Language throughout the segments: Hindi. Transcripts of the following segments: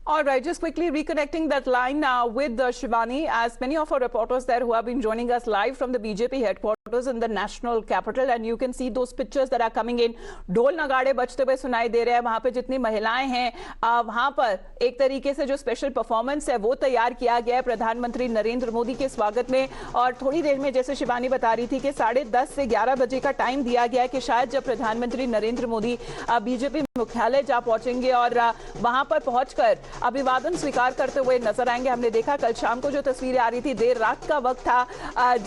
All right, just quickly reconnecting that line with Shivani, as many of our reporters there who have been joining us live from the BJP headquarters in the national capital, and you can see those pictures that are coming in. ढोल नगाड़े बजते हुए सुनाई दे रहे हैं, वहां पे जितनी महिलाएं हैं वहां पर एक तरीके से जो स्पेशल परफॉर्मेंस है वो तैयार किया गया है प्रधानमंत्री नरेंद्र मोदी के स्वागत में। और थोड़ी देर में जैसे शिवानी बता रही थी कि 10:30 से 11 बजे का टाइम दिया गया है कि शायद जब प्रधानमंत्री नरेंद्र मोदी बीजेपी मुख्यालय जा पहुंचेंगे और वहां पर पहुंचकर अभिवादन स्वीकार करते हुए नजर आएंगे। हमने देखा कल शाम को जो तस्वीरें आ रही थी, देर रात का वक्त था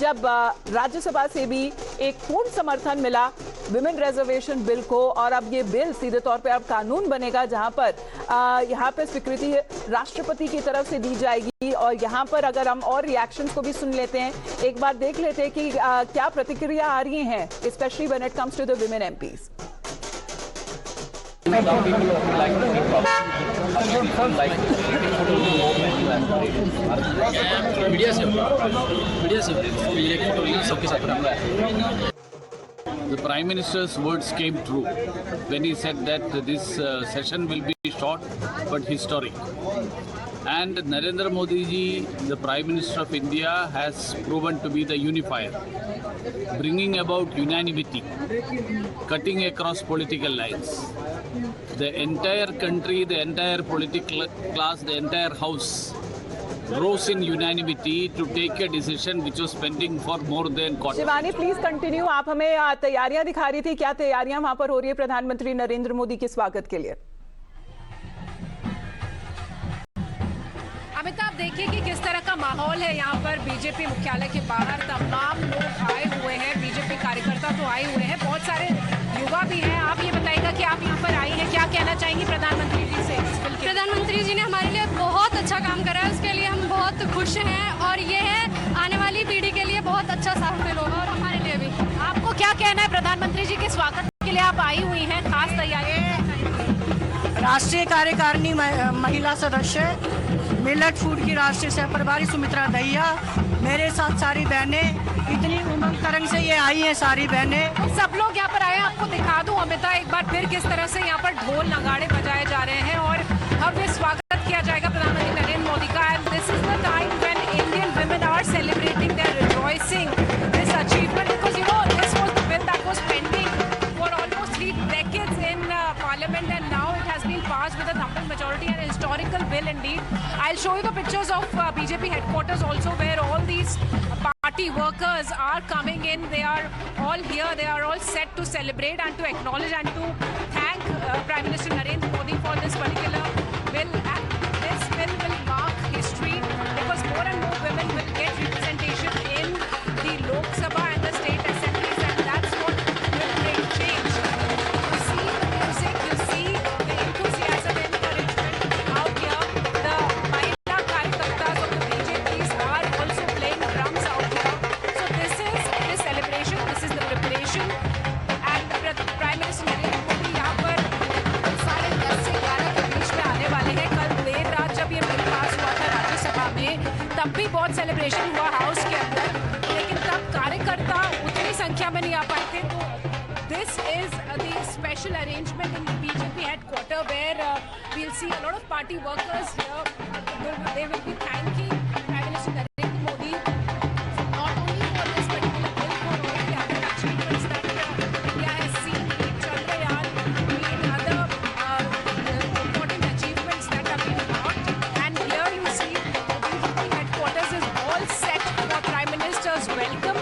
जब राज्यसभा से भी एक पूर्ण समर्थन मिला विमेन रिजर्वेशन बिल को, और अब ये बिल सीधे तौर पे अब कानून बनेगा जहां पर यहाँ पे स्वीकृति राष्ट्रपति की तरफ से दी जाएगी। और यहाँ पर अगर हम और रिएक्शंस को भी सुन लेते हैं, एक बार देख लेते हैं कि क्या प्रतिक्रिया आ रही हैं, specially when it comes to the women MPs. Some people like to see problems. Some people like to see the media से एक फोटो ली सबके साथ रखा है। The Prime Minister's words came true when he said that this session will be short but historic. And Narendra Modi ji, the Prime Minister of India, has proven to be the unifier, bringing about unanimity, cutting across political lines. The entire country, the entire political class, the entire house rose in unanimity to take a decision which was pending for more than quarter. Shivani please continue, आप हमें तैयारियां दिखा रही थी, क्या तैयारियां वहां पर हो रही है प्रधानमंत्री नरेंद्र मोदी के स्वागत के लिए? अमिताभ, देखिए कि किस तरह का माहौल है यहाँ पर बीजेपी मुख्यालय के बाहर। तमाम लोग आए हुए हैं, बीजेपी कार्यकर्ता तो आए हुए हैं, बहुत सारे युवा भी हैं। आप ये बताइएगा कि आप यहाँ पर आई हैं, क्या कहना चाहेंगी प्रधानमंत्री जी से? प्रधानमंत्री जी ने हमारे लिए बहुत अच्छा काम करा है, उसके लिए हम बहुत खुश हैं, और ये है आने वाली पीढ़ी के लिए बहुत अच्छा साबित होगा, और हमारे लिए भी। आपको क्या कहना है प्रधानमंत्री जी के स्वागत के लिए आप आई हुई हैं, खास तैयारी? राष्ट्रीय कार्यकारिणी महिला सदस्य, मिलेट फूड की राष्ट्रीय सह प्रभारी सुमित्रा दहिया, मेरे साथ सारी बहनें, इतनी उमंग तरंग से ये आई हैं सारी बहनें। सब लोग यहाँ पर आए हैं। आपको दिखा दूं अमिता एक बार फिर किस तरह से यहाँ पर ढोल नगाड़े बजाए जा रहे हैं और भव्य स्वागत किया जाएगा प्रधानमंत्री नरेंद्र मोदी का। And this is the time when Indian women are celebrating, they are rejoicing this achievement, because you know this was the bill that was pending for almost 3 decades in parliament, and now it has been passed with a thumping majority, and a historical bill indeed. I'll show you the pictures of BJP headquarters also, where all these party workers are coming in. They are all here, they are all set to celebrate and to acknowledge and to thank Prime Minister Narendra Modi for this particular bill. And this bill will mark history because more and more women will get representation in the Lok Sabha and the state assemblies, and that's what will bring change. You see the music, you see the enthusiasm and encouragement out here. The Mahila Karyakartas of the BJPs are also playing drums out here. So this is the celebration, this is the preparation, and Prime Minister Narendra Modi यहाँ पर 10:30 से 11 के बीच में आने वाले हैं। कल देर रात जब ये बिल पास हुआ था राज्यसभा में, तब भी बहुत सेलिब्रेशन हुआ हाउस के अंदर, लेकिन तब कार्यकर्ता उतनी संख्या में नहीं आ पाए थे। तो this is the special arrangement in the BJP headquarters where we'll see a lot of party workers here. They will be thanking Prime Minister Narendra Modi not only for this particular bill, for all the other achievements that India has seen in Chandrayaan, and other important achievements that have been marked. And here you see the BJP headquarters is all set for Prime Minister's welcome.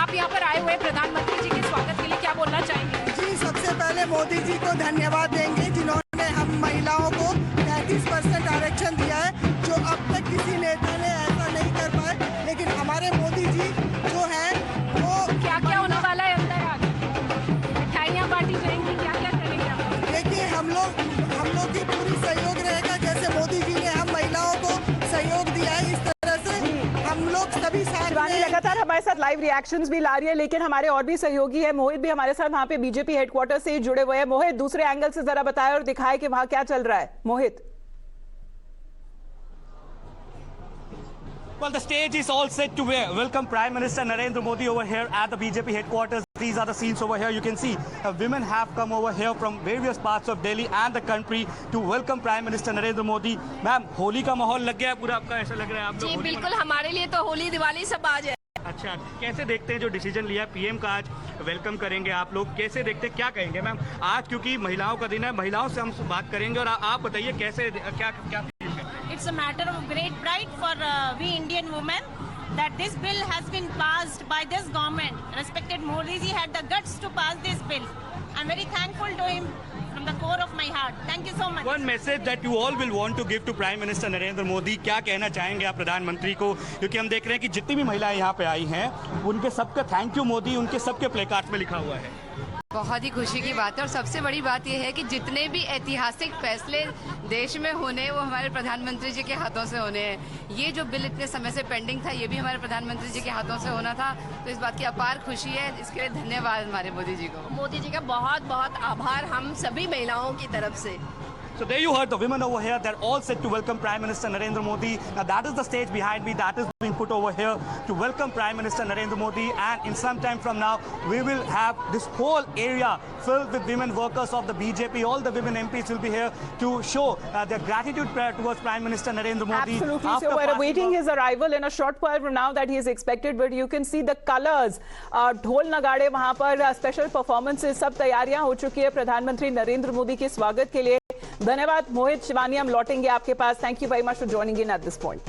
आप यहाँ पर आए हुए प्रधानमंत्री जी के स्वागत के लिए क्या बोलना चाहेंगे? जी, सबसे पहले मोदी जी को धन्यवाद देंगे जिन्होंने हम महिलाओं को 33% आरक्षण दिया है, जो अब तक किसी नेता ने ऐसा नहीं कर पाए। लेकिन हमारे मोदी जी जो हैं वो क्या क्या होने वाला है अंदर आगे? मिठाइयाँ बांटी जाएंगी, क्या क्या करेंगे आप? देखिए, हम लोग की पूरी सहयोग रहेगा, जैसे मोदी जी ने हम महिलाओं को सहयोग दिया है, इस तरह से हम लोग सभी साथ। शिवानी लगातार हमारे साथ लाइव रिएक्शंस भी ला रही है, लेकिन हमारे और भी सहयोगी है, मोहित भी हमारे साथ वहां पे बीजेपी हेडक्वार्टर से जुड़े हुए हैं। मोहित, दूसरे एंगल से जरा बताएं और दिखाएं कि वहां क्या चल रहा है। मोहित। Well, the stage is all set to welcome Prime Minister Narendra Modi over here at the BJP headquarters. these are the scenes over here. You can see women have come over here from various parts of Delhi and the country to welcome Prime Minister Narendra Modi. Ma'am, Holi का माहौल लग गया है पूरा आपका, ऐसा लग रहा है आप लोग? जी बिल्कुल, हमारे लिए तो होली दिवाली सब आज है। अच्छा, कैसे देखते हैं जो डिसीजन लिया पीएम का, आज वेलकम करेंगे आप लोग, कैसे देखते हैं, क्या कहेंगे मैम? आज क्योंकि महिलाओं का दिन है, महिलाओं से हम बात करेंगे और आप बताइए कैसे, क्या क्या फील है? It's a matter of great pride for we Indian women that this bill has been passed by this government. Respected Modi ji had the guts to pass this bill. I'm very thankful to him from the core of my heart. Thank you so much. One message that you all will want to give to Prime Minister Narendra Modi, क्या कहना चाहेंगे आप प्रधानमंत्री को? क्योंकि हम देख रहे हैं कि जितनी भी महिलाएं यहाँ पे आई हैं, उनके सबका थैंक यू मोदी, उनके सबके प्ले कार्ड्स में लिखा हुआ है। बहुत ही खुशी की बात है और सबसे बड़ी बात यह है कि जितने भी ऐतिहासिक फैसले देश में होने वो हमारे प्रधानमंत्री जी के हाथों से होने हैं। ये जो बिल इतने समय से पेंडिंग था, ये भी हमारे प्रधानमंत्री जी के हाथों से होना था, तो इस बात की अपार खुशी है। इसके लिए धन्यवाद हमारे मोदी जी को। मोदी जी का बहुत बहुत आभार हम सभी महिलाओं की तरफ से। So there you heard the women over here. They're all set to welcome Prime Minister Narendra Modi. Now that is the stage behind me. That is being put over here to welcome Prime Minister Narendra Modi. And in some time from now, we will have this whole area filled with women workers of the BJP. All the women MPs will be here to show their gratitude towards Prime Minister Narendra Modi. Absolutely. So we're awaiting his arrival in a short while from now that he is expected. But you can see the colors. ढोल नगाड़े वहाँ पर स्पेशल परफॉर्मेंसेस, सब तैयारियां हो चुकी है प्रधानमंत्री नरेंद्र मोदी के स्वागत के लिए। धन्यवाद मोहित, शिवानी, हम लौटेंगे आपके पास। Thank you very much for joining in at this point.